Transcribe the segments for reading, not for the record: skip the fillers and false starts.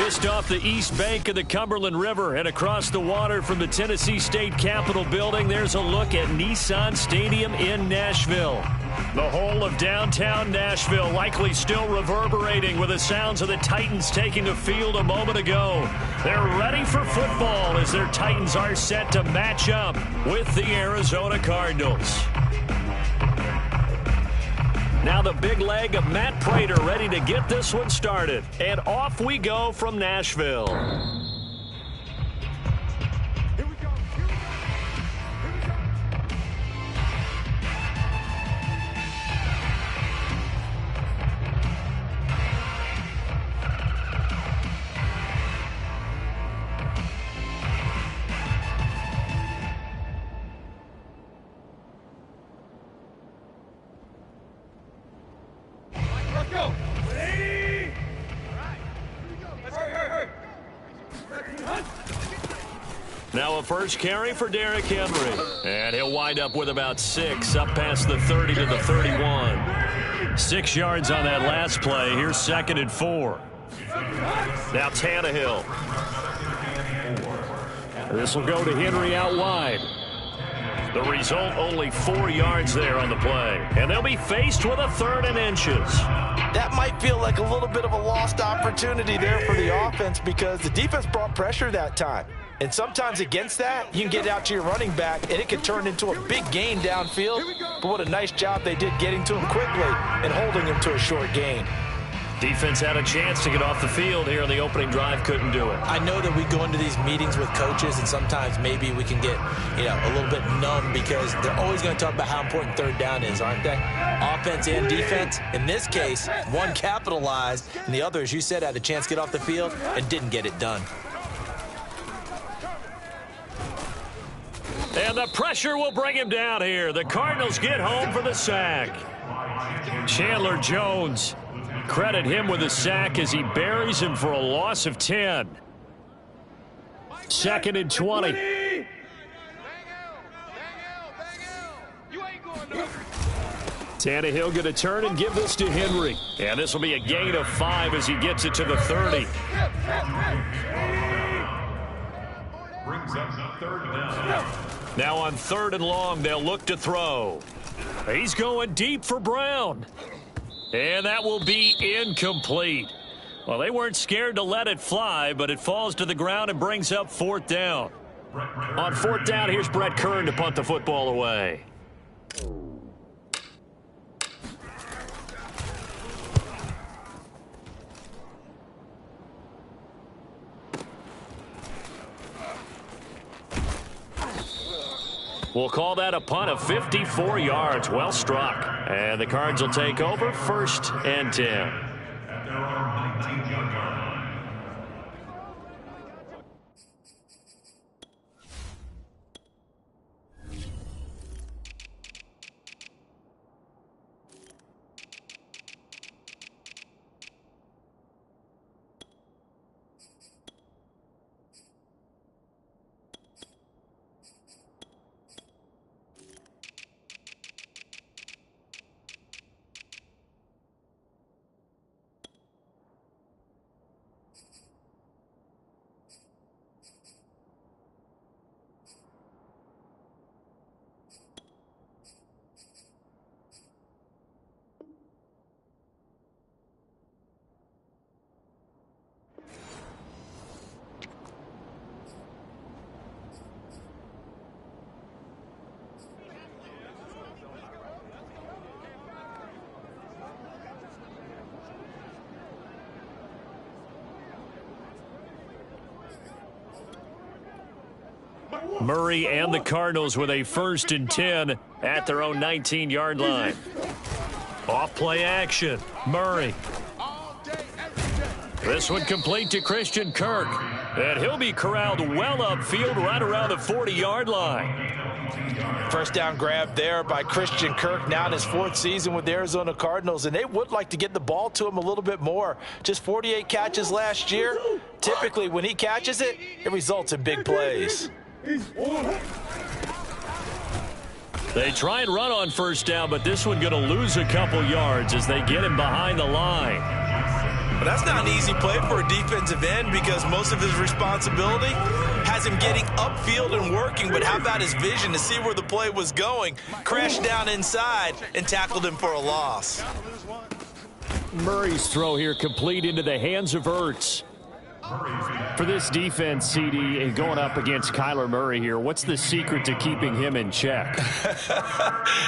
Just off the east bank of the Cumberland River and across the water from the Tennessee State Capitol building, there's a look at Nissan Stadium in Nashville. The whole of downtown Nashville likely still reverberating with the sounds of the Titans taking the field a moment ago. They're ready for football as their Titans are set to match up with the Arizona Cardinals. Now the big leg of Matt Prater ready to get this one started. And off we go from Nashville. Now a first carry for Derrick Henry. And he'll wind up with about 6 up past the 30 to the 31. 6 yards on that last play. Here's 2nd and 4. Now Tannehill. This will go to Henry out wide. The result, only 4 yards there on the play. And they'll be faced with a 3rd and inches. That might feel like a little bit of a lost opportunity there for the offense because the defense brought pressure that time. And sometimes against that, you can get out to your running back, and it can turn into a big gain downfield. But what a nice job they did getting to him quickly and holding him to a short gain. Defense had a chance to get off the field here on the opening drive, couldn't do it. I know that we go into these meetings with coaches, and sometimes maybe we can get, a little bit numb because they're always going to talk about how important 3rd down is, aren't they? Offense and defense. In this case, one capitalized, and the other, as you said, had a chance to get off the field and didn't get it done. And the pressure will bring him down here. The Cardinals get home for the sack. Chandler Jones. Credit him with a sack as he buries him for a loss of 10. 2nd and 20. Tannehill going to turn and give this to Henry. And this will be a gain of 5 as he gets it to the 30. Brings up 3rd down. Now on 3rd and long, they'll look to throw. He's going deep for Brown. And that will be incomplete. Well, they weren't scared to let it fly, but it falls to the ground and brings up 4th down. On 4th down, here's Brett Kern to punt the football away. We'll call that a punt of 54 yards. Well struck. And the Cards will take over 1st and 10. At their own 19-yard line. Murray and the Cardinals with a 1st and 10 at their own 19-yard line. Off play action. Murray. This one complete to Christian Kirk. And he'll be corralled well upfield right around the 40-yard line. First down grab there by Christian Kirk, now in his 4th season with the Arizona Cardinals, and they would like to get the ball to him a little bit more. Just 48 catches last year. Typically, when he catches it, it results in big plays. They try and run on 1st down, but this one going to lose a couple yards as they get him behind the line. But that's not an easy play for a defensive end because most of his responsibility has him getting upfield and working, but how about his vision to see where the play was going? Crashed down inside and tackled him for a loss. Murray's throw here complete into the hands of Ertz. For this defense, CD, and going up against Kyler Murray here, what's the secret to keeping him in check?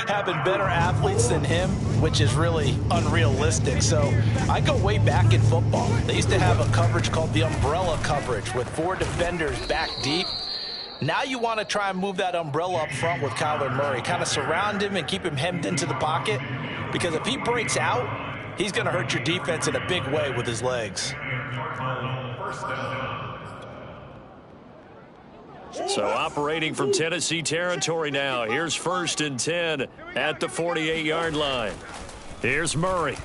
Having better athletes than him, which is really unrealistic. So I go way back in football. They used to have a coverage called the umbrella coverage with 4 defenders back deep. Now you want to try and move that umbrella up front with Kyler Murray. Kind of surround him and keep him hemmed into the pocket. Because if he breaks out, he's going to hurt your defense in a big way with his legs. So operating from Tennessee territory now. Here's 1st and 10 at the 48-yard line. Here's Murray.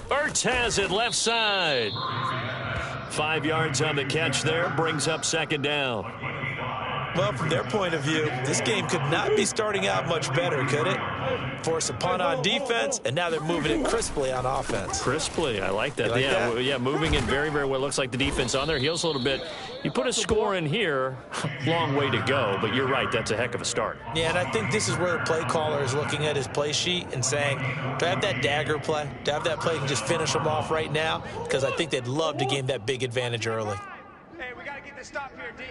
Ertz has it left side. 5 yards on the catch there. Brings up 2nd down. Well, from their point of view, this game could not be starting out much better, could it? Force a punt on defense, and now they're moving it crisply on offense. Crisply, I like that. Like that? Yeah, moving it very, very well. Looks like the defense on their heels a little bit. You put a score in here, long way to go, but you're right, that's a heck of a start. Yeah, and I think this is where the play caller is looking at his play sheet and saying, do I have that dagger play? Do I have that play and just finish them off right now? Because I think they'd love to gain that big advantage early. Hey, we got to get this stop here, D.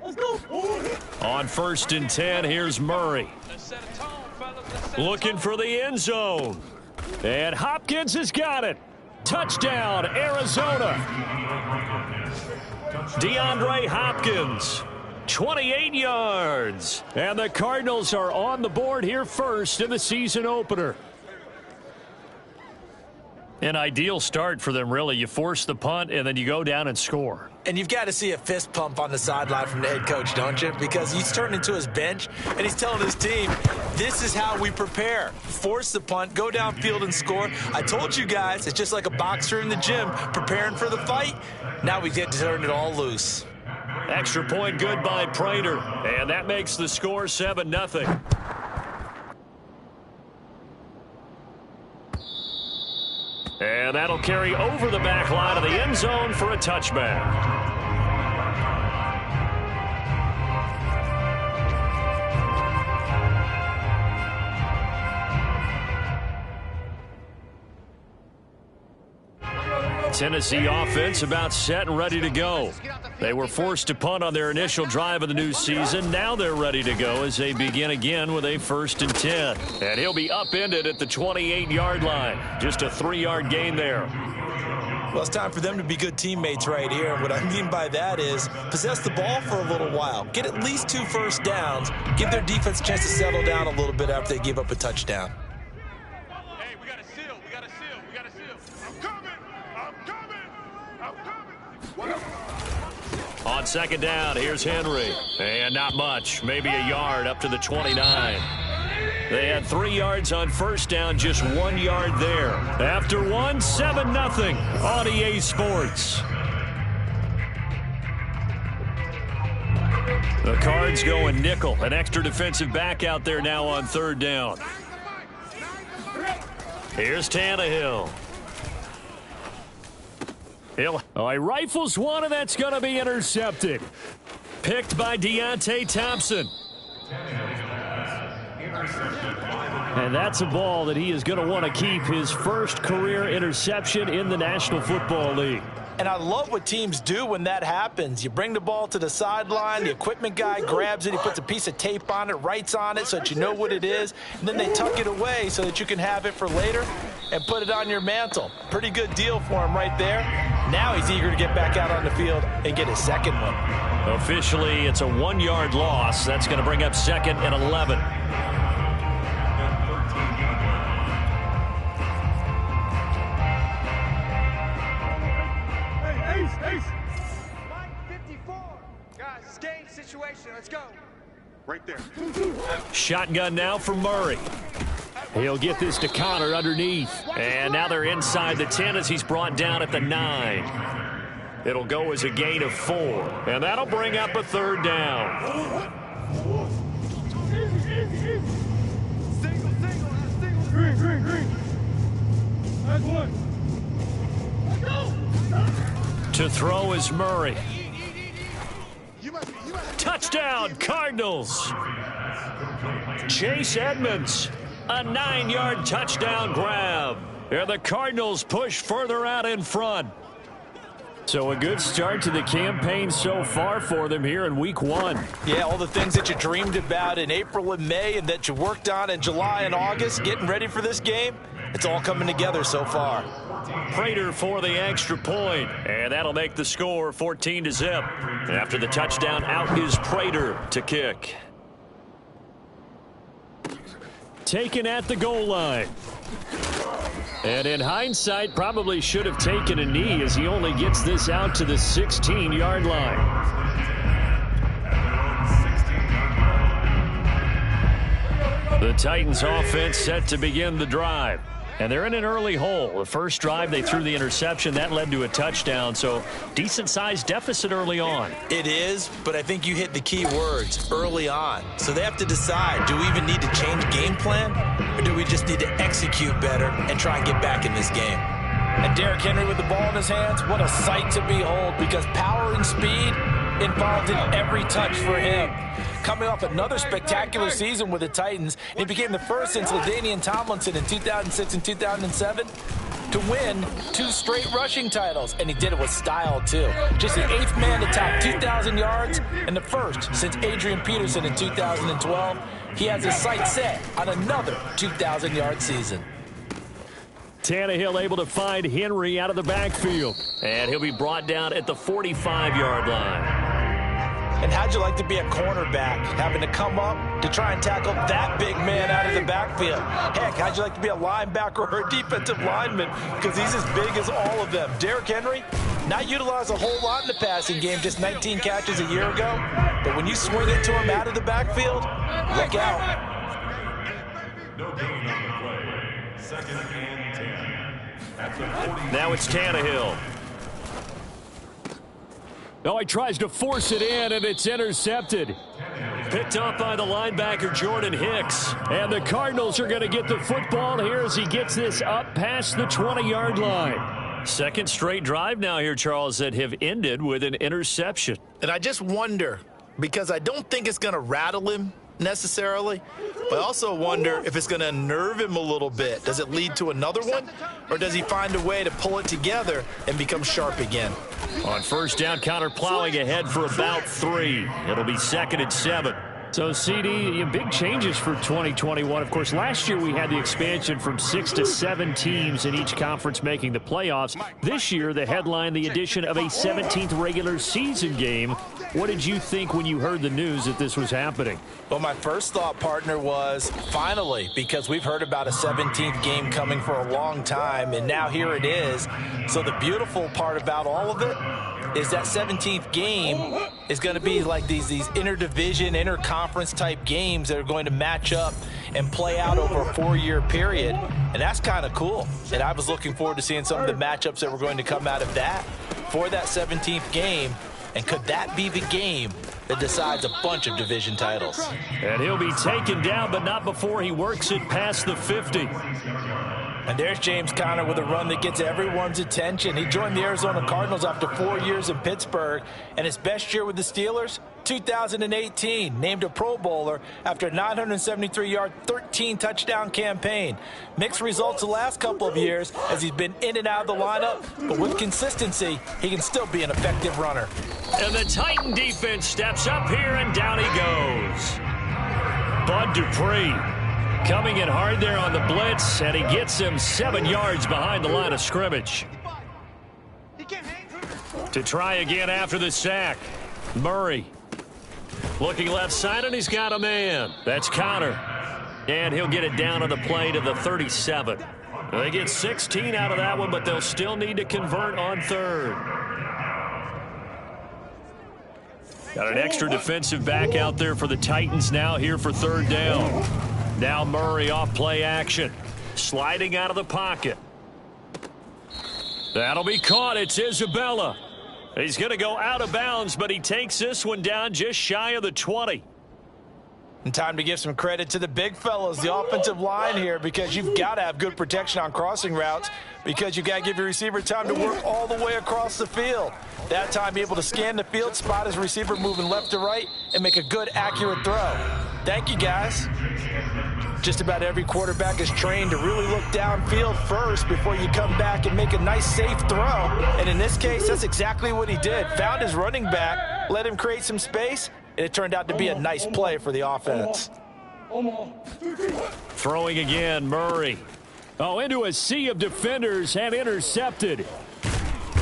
On 1st and 10, here's Murray. Looking for the end zone. And Hopkins has got it. Touchdown, Arizona. DeAndre Hopkins, 28 yards. And the Cardinals are on the board here first in the season opener. An ideal start for them, really. You force the punt, and then you go down and score. And you've got to see a fist pump on the sideline from the head coach, don't you? Because he's turned into his bench, and he's telling his team, this is how we prepare. Force the punt, go downfield and score. I told you guys, it's just like a boxer in the gym preparing for the fight. Now we get to turn it all loose. Extra point good by Prater, and that makes the score 7-0. And that'll carry over the back line of the end zone for a touchback. Tennessee offense about set and ready to go. They were forced to punt on their initial drive of the new season. Now they're ready to go as they begin again with a 1st and 10. And he'll be upended at the 28-yard line. Just a 3-yard gain there. Well, it's time for them to be good teammates right here. And what I mean by that is possess the ball for a little while. Get at least 2 first downs. Give their defense a chance to settle down a little bit after they give up a touchdown. Hey, we got a seal. We got a seal. We got a seal. I'm coming. I'm coming. I'm coming. On 2nd down, here's Henry. And not much. Maybe a yard up to the 29. They had 3 yards on 1st down, just 1 yard there. After 1, 7-0 on EA Sports. The Cards going nickel. An extra defensive back out there now on 3rd down. Here's Tannehill. He rifles one, and that's going to be intercepted. Picked by Deontay Thompson. And that's a ball that he is going to want to keep, his first career interception in the National Football League. And I love what teams do when that happens. You bring the ball to the sideline, the equipment guy grabs it, he puts a piece of tape on it, writes on it so that you know what it is, and then they tuck it away so that you can have it for later and put it on your mantle. Pretty good deal for him right there. Now he's eager to get back out on the field and get his 2nd one. Officially, it's a 1-yard loss. That's going to bring up 2nd and 11. Let's go. Right there. Shotgun now for Murray. He'll get this to Connor underneath. And now they're inside the 10 as he's brought down at the 9. It'll go as a gain of 4. And that'll bring up a 3rd down. Single. Green. That's 1. To throw is Murray. Touchdown, Cardinals. Chase Edmonds, a 9-yard touchdown grab. And the Cardinals push further out in front. So a good start to the campaign so far for them here in week 1. Yeah, all the things that you dreamed about in April and May and that you worked on in July and August, getting ready for this game, it's all coming together so far. Prater for the extra point, and that'll make the score 14-0. After the touchdown, out is Prater to kick. Taken at the goal line. And in hindsight, probably should have taken a knee as he only gets this out to the 16-yard line. The Titans offense set to begin the drive. And they're in an early hole. The first drive, they threw the interception. That led to a touchdown, so decent-sized deficit early on. It is, but I think you hit the key words, early on. So they have to decide, do we even need to change game plan, or do we just need to execute better and try and get back in this game? And Derrick Henry with the ball in his hands, what a sight to behold, because power and speed involved in every touch for him. Coming off another spectacular season with the Titans, he became the first since LaDainian Tomlinson in 2006 and 2007 to win 2 straight rushing titles, and he did it with style too. Just the 8th man to top 2,000 yards and the first since Adrian Peterson in 2012. He has his sights set on another 2,000-yard season. Tannehill able to find Henry out of the backfield, and he'll be brought down at the 45-yard line. And how'd you like to be a cornerback, having to come up to try and tackle that big man out of the backfield? Heck, how'd you like to be a linebacker or a defensive lineman? Because he's as big as all of them. Derrick Henry, not utilized a whole lot in the passing game, just 19 catches a year ago. But when you swing it to him out of the backfield, look out. No gain on the play. 2nd and 10. At the 40. Now it's Tannehill. Oh, he tries to force it in, and it's intercepted. Picked up by the linebacker, Jordan Hicks. And the Cardinals are going to get the football here as he gets this up past the 20-yard line. Second straight drive now here, Charles, that have ended with an interception. And I just wonder, because I don't think it's going to rattle him necessarily, but I also wonder if it's going to unnerve him a little bit. Does it lead to another one, or does he find a way to pull it together and become sharp again? On first down, Connor plowing ahead for about 3. It'll be 2nd and 7. So, CD, big changes for 2021. Of course, last year we had the expansion from 6 to 7 teams in each conference making the playoffs. This year, the headline, the addition of a 17th regular season game. What did you think when you heard the news that this was happening? Well, my first thought, partner, was finally, because we've heard about a 17th game coming for a long time, and now here it is. So the beautiful part about all of it is that 17th game is going to be like these interdivision, interconference type games that are going to match up and play out over a 4-year period. And that's kind of cool. And I was looking forward to seeing some of the matchups that were going to come out of that for that 17th game. And could that be the game that decides a bunch of division titles? And he'll be taken down, but not before he works it past the 50. And there's James Conner with a run that gets everyone's attention. He joined the Arizona Cardinals after 4 years in Pittsburgh, and his best year with the Steelers, 2018, named a Pro Bowler after a 973-yard, 13-touchdown campaign. Mixed results the last couple of years as he's been in and out of the lineup, but with consistency, he can still be an effective runner. And the Titan defense steps up here, and down he goes. Bud Dupree coming in hard there on the blitz, and he gets him 7 yards behind the line of scrimmage. To try again after the sack, Murray. Looking left side, and he's got a man. That's Conner. And he'll get it down on the play to the 37. They get 16 out of that one, but they'll still need to convert on 3rd. Got an extra defensive back out there for the Titans now here for 3rd down. Now Murray off play action. Sliding out of the pocket. That'll be caught. It's Isabella. He's going to go out of bounds, but he takes this one down just shy of the 20. And time to give some credit to the big fellas, the offensive line here, because you've got to have good protection on crossing routes because you've got to give your receiver time to work all the way across the field. That time, be able to scan the field, spot his receiver moving left to right, and make a good, accurate throw. Thank you, guys. Just about every quarterback is trained to really look downfield first before you come back and make a nice, safe throw. And in this case, that's exactly what he did. Found his running back, let him create some space, and it turned out to be a nice play for the offense. Throwing again, Murray. Oh, into a sea of defenders and intercepted.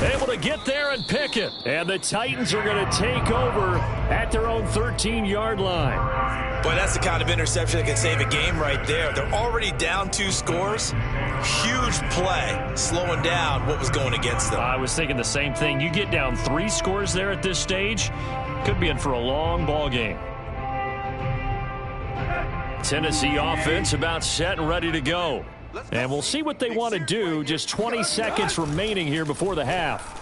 Able to get there and pick it. And the Titans are going to take over at their own 13-yard line. Boy, that's the kind of interception that can save a game right there. They're already down 2 scores. Huge play, slowing down what was going against them. I was thinking the same thing. You get down 3 scores there at this stage, could be in for a long ball game. Tennessee offense about set and ready to go. And we'll see what they want to do. Just 20 seconds remaining here before the half.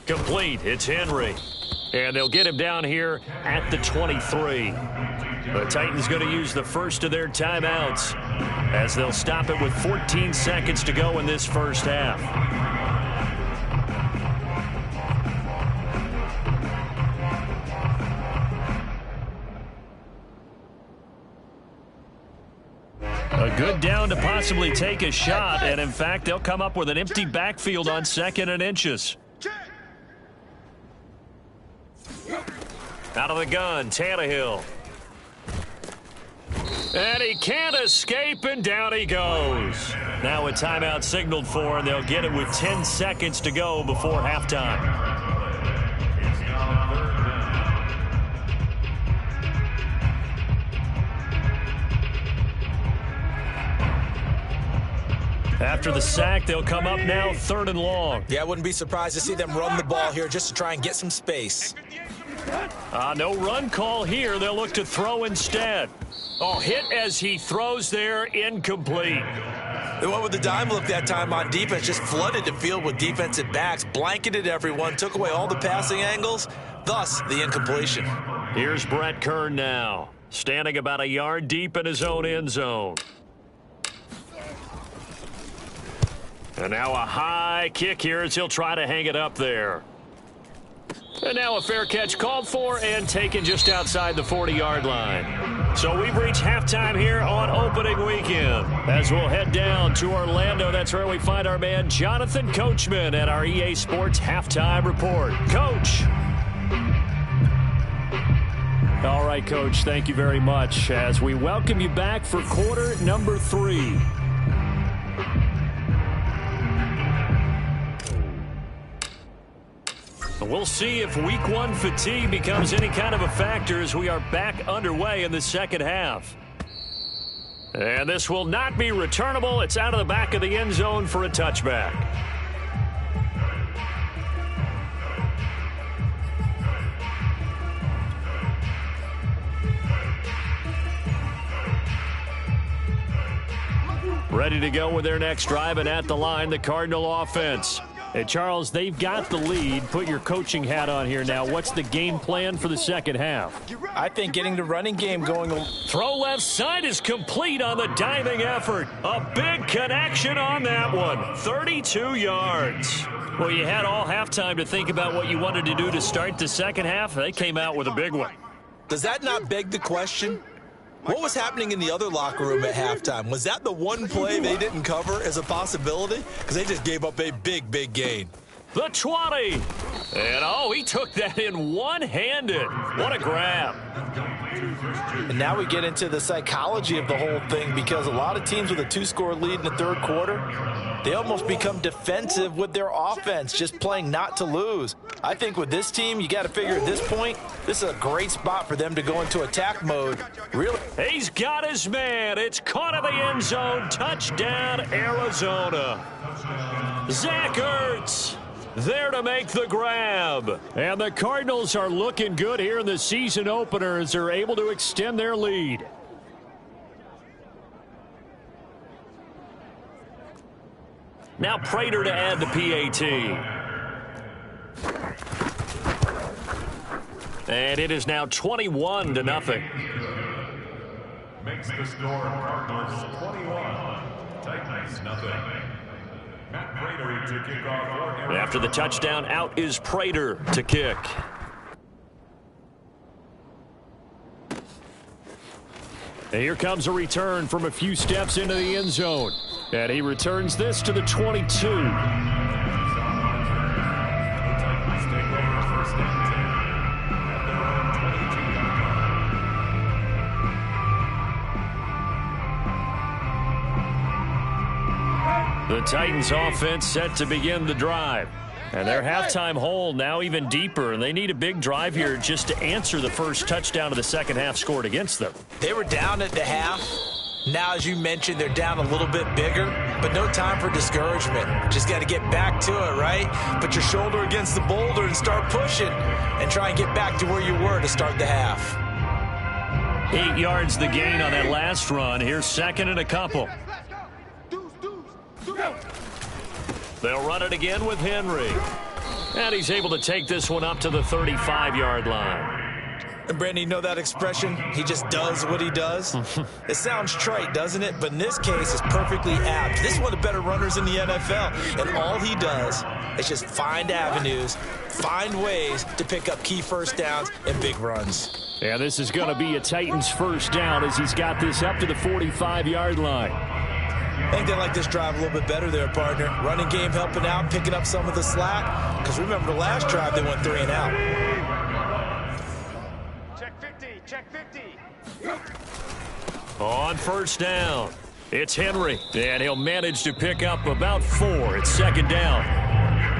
Complete. It's Henry. And they'll get him down here at the 23. The Titans going to use the first of their timeouts as they'll stop it with 14 seconds to go in this first half. A good down to possibly take a shot, and in fact, they'll come up with an empty backfield on 2nd and inches. Out of the gun, Tannehill. And he can't escape, and down he goes. Now a timeout signaled for, and they'll get it with 10 seconds to go before halftime. After the sack, they'll come up now 3rd and long. Yeah, I wouldn't be surprised to see them run the ball here just to try and get some space. No run call here. They'll look to throw instead. Oh, hit as he throws there, incomplete. They went with the dime look that time on defense, just flooded the field with defensive backs, blanketed everyone, took away all the passing angles, thus the incompletion. Here's Brett Kern now, standing about a yard deep in his own end zone. And now a high kick here as he'll try to hang it up there. And now a fair catch called for and taken just outside the 40-yard line. So we've reached halftime here on opening weekend. As we'll head down to Orlando, that's where we find our man Jonathan Coachman at our EA Sports Halftime Report. Coach. All right, Coach, thank you very much as we welcome you back for quarter number 3. We'll see if week 1 fatigue becomes any kind of a factor as we are back underway in the second half. And this will not be returnable. It's out of the back of the end zone for a touchback. Ready to go with their next drive, and at the line, the Cardinal offense. Hey, Charles, they've got the lead. Put your coaching hat on here now. What's the game plan for the second half? I think getting the running game going. Throw left side is complete on the diving effort. A big connection on that one. 32 yards. Well, you had all halftime to think about what you wanted to do to start the second half. They came out with a big one. Does that not beg the question? What was happening in the other locker room at halftime? Was that the one play they didn't cover as a possibility? Because they just gave up a big, big gain. The 20. And, oh, he took that in one-handed. What a grab. And now we get into the psychology of the whole thing, because a lot of teams with a 2-score lead in the third quarter, they almost become defensive with their offense, just playing not to lose. I think with this team, you got to figure at this point, this is a great spot for them to go into attack mode. Really? He's got his man. It's caught in the end zone. Touchdown, Arizona. Zach Ertz there to make the grab. And the Cardinals are looking good here in the season opener as they're able to extend their lead. Now Prater to add the PAT. And it is now 21-0. Makes the score Cardinals 21, Titans nothing. Matt Prater to kick off for Arizona. After the touchdown, out is Prater to kick. And here comes a return from a few steps into the end zone. And he returns this to the 22. The Titans offense set to begin the drive. And their halftime hole now even deeper, and they need a big drive here just to answer the first touchdown of the second half scored against them. They were down at the half. Now, as you mentioned, they're down a little bit bigger, but no time for discouragement. Just got to get back to it, right? Put your shoulder against the boulder and start pushing and try and get back to where you were to start the half. 8 yards the gain on that last run. Here's second and a couple. They'll run it again with Henry. And he's able to take this one up to the 35-yard line. And Brandon, you know that expression? He just does what he does. It sounds trite, doesn't it? But in this case, it's perfectly apt. This is one of the better runners in the NFL. And all he does is just find avenues, find ways to pick up key first downs and big runs. Yeah, this is going to be a Titans first down as he's got this up to the 45-yard line. I think they like this drive a little bit better there, partner. Running game helping out, picking up some of the slack. Because remember the last drive, they went 3 and out. Check 50, check 50. On first down, it's Henry. And he'll manage to pick up about 4. It's second down.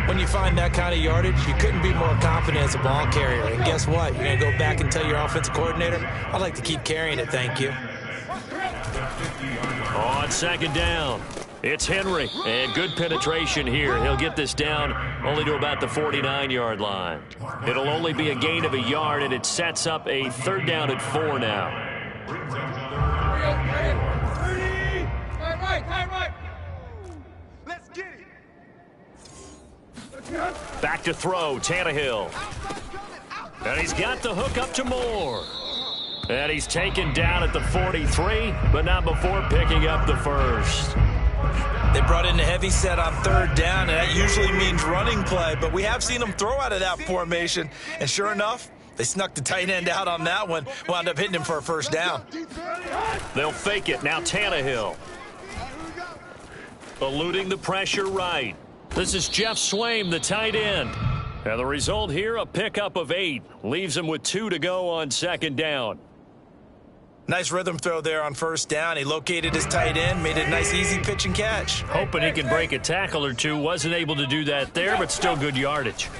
When you find that kind of yardage, you couldn't be more confident as a ball carrier. And guess what? You're going to go back and tell your offensive coordinator, I'd like to keep carrying it, thank you. On second down, it's Henry. And good penetration here. He'll get this down only to about the 49-yard line. It'll only be a gain of a yard, and it sets up a third down at 4 now. Right. Let's get it. Back to throw, Tannehill. And he's got the hook up to Moore. And he's taken down at the 43, but not before picking up the first. They brought in the heavy set on third down, and that usually means running play. But we have seen them throw out of that formation. And sure enough, they snuck the tight end out on that one, wound up hitting him for a first down. They'll fake it. Now Tannehill. Eluding the pressure right. This is Jeff Swaim, the tight end. And the result here, a pickup of 8. Leaves him with 2 to go on second down. Nice rhythm throw there on first down. He located his tight end, made it a nice, easy pitch and catch. Hoping he can break a tackle or two. Wasn't able to do that there, but still good yardage.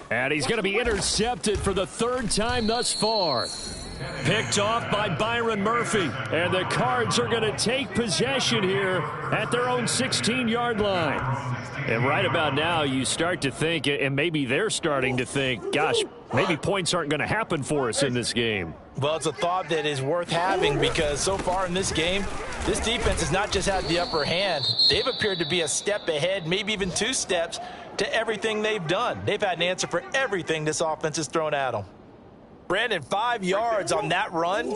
And he's going to be intercepted for the 3rd time thus far. Picked off by Byron Murphy. And the Cards are going to take possession here at their own 16-yard line. And right about now, you start to think, and maybe they're starting to think, gosh, maybe points aren't going to happen for us in this game. Well, it's a thought that is worth having because so far in this game, this defense has not just had the upper hand. They've appeared to be a step ahead, maybe even 2 steps to everything they've done. They've had an answer for everything this offense has thrown at them. Brandon, 5 yards on that run.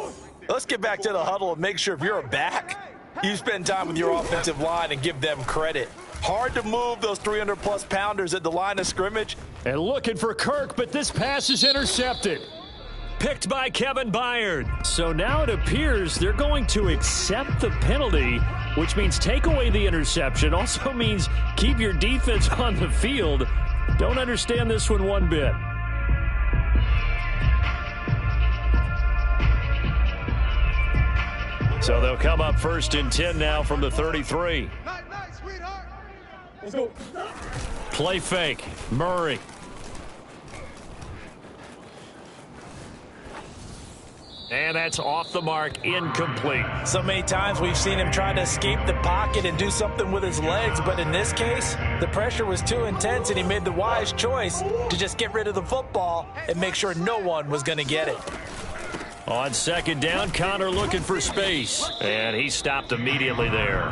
Let's get back to the huddle and make sure if you're a back, you spend time with your offensive line and give them credit. Hard to move those 300-plus pounders at the line of scrimmage. And looking for Kirk, but this pass is intercepted. Picked by Kevin Byard. So now it appears they're going to accept the penalty, which means take away the interception. Also means keep your defense on the field. Don't understand this one bit. So they'll come up 1st and 10 now from the 33. Let's go. Play fake. Murray. And that's off the mark, incomplete. So many times we've seen him try to escape the pocket and do something with his legs, but in this case, the pressure was too intense and he made the wise choice to just get rid of the football and make sure no one was going to get it. On second down, Connor looking for space, and he stopped immediately there.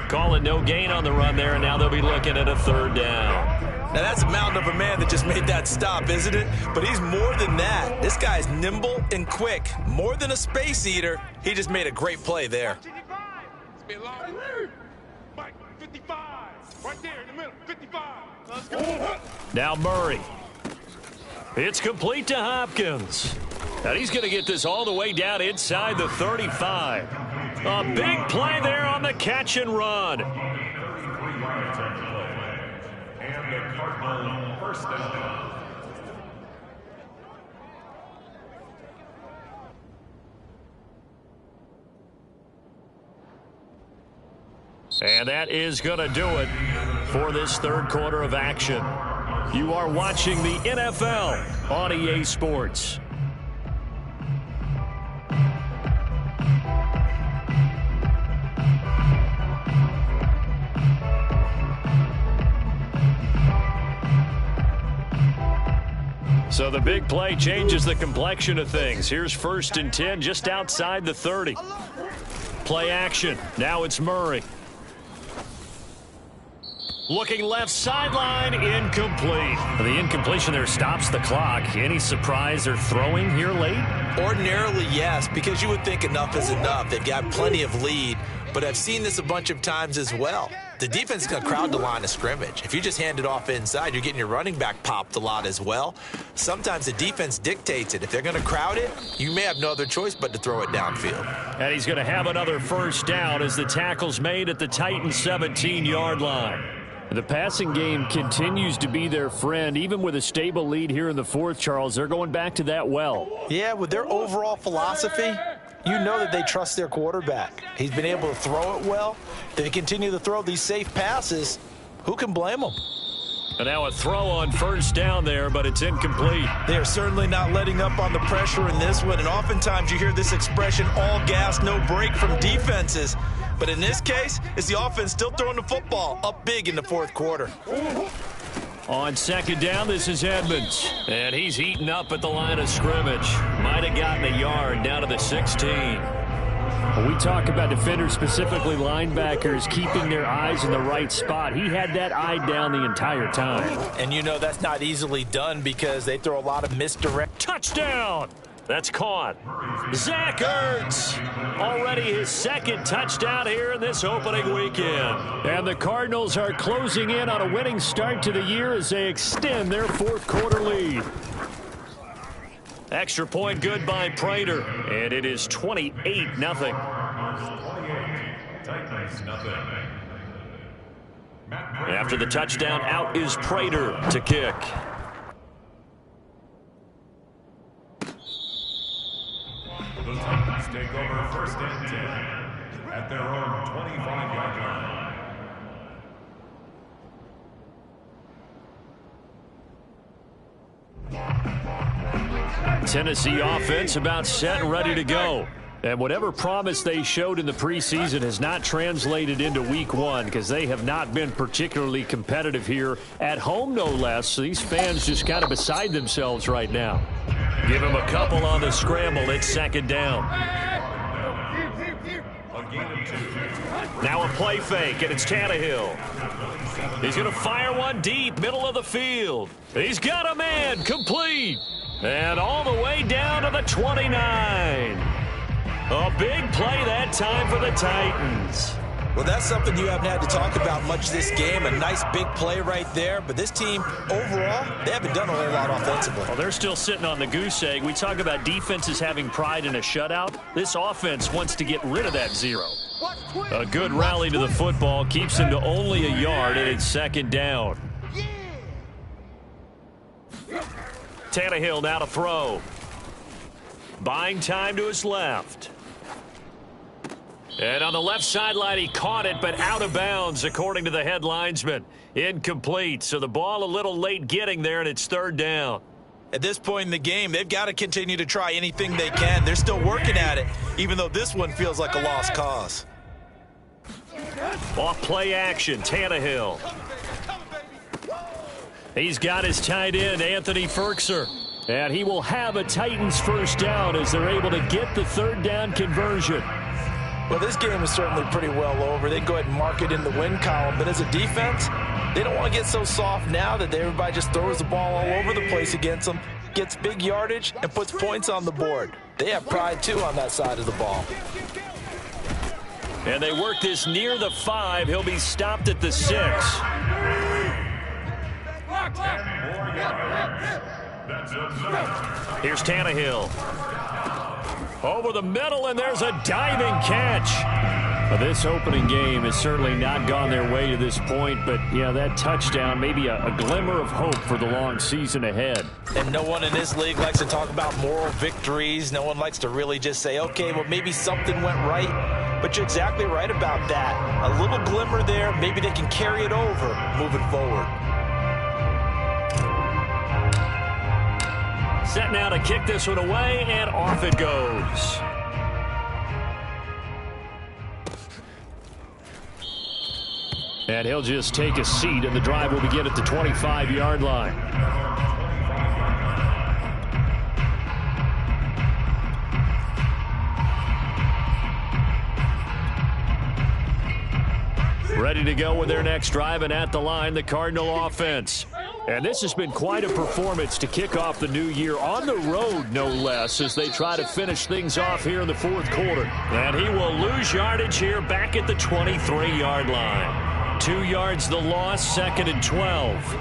Calling no gain on the run there, and now they'll be looking at a 3rd down. Now, that's a mountain of a man that just made that stop, isn't it? But he's more than that. This guy's nimble and quick. More than a space eater. He just made a great play there. It's been long. Mike, 55. Right there in the middle, 55. Let's go. Now Murray. It's complete to Hopkins. And he's going to get this all the way down inside the 35. A big play there on the catch and run. And the Cardinal first down. And that is going to do it for this third quarter of action. You are watching the NFL on EA Sports. So the big play changes the complexion of things. Here's 1st and 10 just outside the 30. Play action. Now it's Murray. Looking left sideline, incomplete. The incompletion there stops the clock. Any surprise they're throwing here late? Ordinarily, yes, because you would think enough is enough. They've got plenty of lead, but I've seen this a bunch of times as well. The defense is going to crowd the line of scrimmage. If you just hand it off inside, you're getting your running back popped a lot as well. Sometimes the defense dictates it. If they're going to crowd it, you may have no other choice but to throw it downfield. And he's going to have another first down as the tackle's made at the Titans' 17-yard line. The passing game continues to be their friend. Even with a stable lead here in the fourth, Charles, they're going back to that well. Yeah, with their overall philosophy, you know that they trust their quarterback. He's been able to throw it well. They continue to throw these safe passes. Who can blame them? And now a throw on first down there, but it's incomplete. They are certainly not letting up on the pressure in this one, and oftentimes you hear this expression, all gas, no break from defenses. But in this case, it's the offense still throwing the football up big in the fourth quarter. On second down, this is Edmonds. And he's eaten up at the line of scrimmage. Might have gotten a yard down to the 16. When we talk about defenders, specifically linebackers, keeping their eyes in the right spot, he had that eye down the entire time. And you know that's not easily done because they throw a lot of misdirect. Touchdown! That's caught. Zach Ertz, already his second touchdown here in this opening weekend. And the Cardinals are closing in on a winning start to the year as they extend their fourth quarter lead. Extra point good by Prater, and it is 28-0. After the touchdown, out is Prater to kick. The Titans take over 1st and 10 at their own 25-yard line. Tennessee offense about set and ready to go. And whatever promise they showed in the preseason has not translated into week one because they have not been particularly competitive here at home, no less. So these fans just kind of beside themselves right now. Give him a couple on the scramble. It's second down. Now a play fake, and it's Tannehill. He's going to fire one deep, middle of the field. He's got a man, complete. And all the way down to the 29. A big play that time for the Titans. Well, that's something you haven't had to talk about much this game. A nice big play right there. But this team, overall, they haven't done a whole lot offensively. Well, they're still sitting on the goose egg. We talk about defenses having pride in a shutout. This offense wants to get rid of that zero. A good rally to the football keeps him to only a yard, and it's second down. Tannehill now to throw. Buying time to his left. And on the left sideline, he caught it, but out of bounds, according to the head linesman. Incomplete, so the ball a little late getting there, and it's third down. At this point in the game, they've got to continue to try anything they can. They're still working at it, even though this one feels like a lost cause. Off play action, Tannehill. He's got his tight end, Anthony Firkser. And he will have a Titans first down as they're able to get the third down conversion. Well, this game is certainly pretty well over. They go ahead and mark it in the win column. But as a defense, they don't want to get so soft now that everybody just throws the ball all over the place against them, gets big yardage, and puts points on the board. They have pride, too, on that side of the ball. And they work this near the 5. He'll be stopped at the 6. Here's Tannehill. Over the middle, and there's a diving catch. Well, this opening game has certainly not gone their way to this point, but, yeah, that touchdown, maybe a glimmer of hope for the long season ahead. And no one in this league likes to talk about moral victories. No one likes to really just say, okay, well, maybe something went right. But you're exactly right about that. A little glimmer there. Maybe they can carry it over moving forward. Set now to kick this one away, and off it goes. And he'll just take a seat, and the drive will begin at the 25-yard line. Ready to go with their next drive, and at the line, the Cardinal offense. And this has been quite a performance to kick off the new year on the road, no less, as they try to finish things off here in the fourth quarter. And he will lose yardage here back at the 23-yard line. 2 yards the loss, 2nd and 12.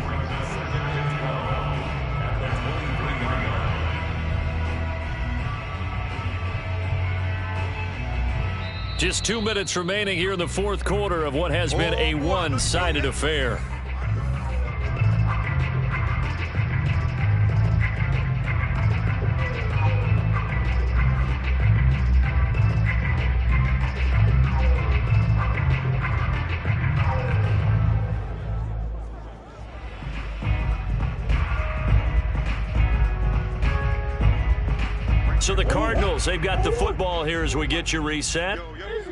Just 2 minutes remaining here in the fourth quarter of what has been a one-sided affair. So the Cardinals, they've got the football here as we get you reset.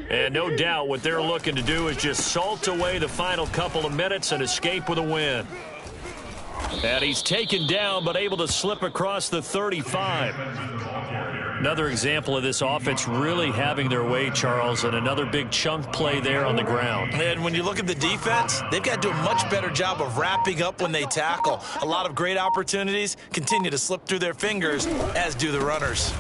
And no doubt what they're looking to do is just salt away the final couple of minutes and escape with a win. And he's taken down but able to slip across the 35. Another example of this offense really having their way, Charles, and another big chunk play there on the ground. And when you look at the defense, they've got to do a much better job of wrapping up when they tackle. A lot of great opportunities continue to slip through their fingers, as do the runners.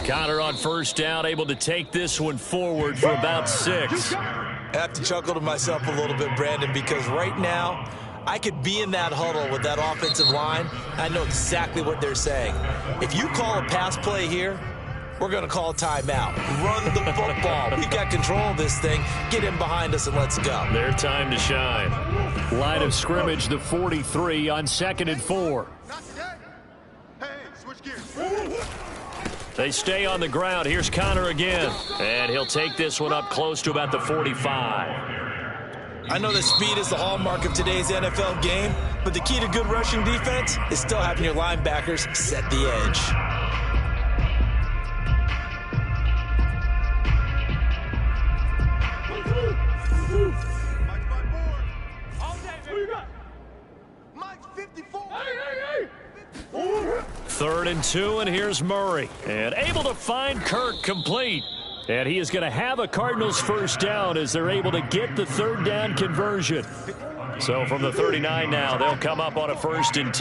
Connor on first down, able to take this one forward for about 6. I have to chuckle to myself a little bit, Brandon, because right now I could be in that huddle with that offensive line. I know exactly what they're saying. If you call a pass play here, we're going to call a timeout. Run the football. We've got control of this thing. Get in behind us and let's go. Their time to shine. Line of scrimmage, the 43 on 2nd and 4. Hey, switch gears. They stay on the ground. Here's Connor again. And he'll take this one up close to about the 45. I know that speed is the hallmark of today's NFL game, but the key to good rushing defense is still having your linebackers set the edge. Mike's 54. 3rd and 2, and here's Murray. And able to find Kirk complete. And he is going to have a Cardinals first down as they're able to get the 3rd down conversion. So from the 39 now, they'll come up on a 1st and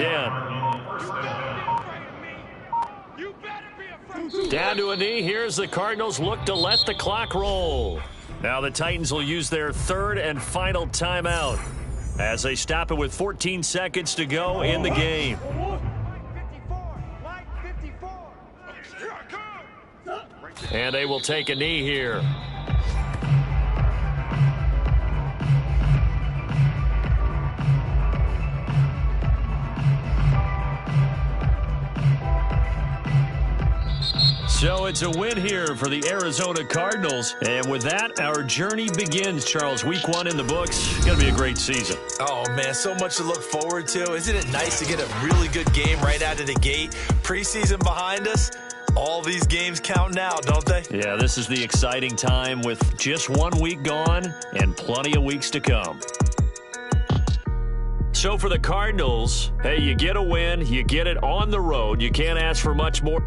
10. Down to a knee. Here's the Cardinals look to let the clock roll. Now the Titans will use their 3rd and final timeout as they stop it with 14 seconds to go in the game. And they will take a knee here. So it's a win here for the Arizona Cardinals. And with that, our journey begins, Charles. Week 1 in the books. It's going to be a great season. Oh, man, so much to look forward to. Isn't it nice to get a really good game right out of the gate? Preseason behind us. All these games count now, don't they? Yeah, this is the exciting time with just 1 week gone and plenty of weeks to come. So for the Cardinals, hey, you get a win, you get it on the road. You can't ask for much more.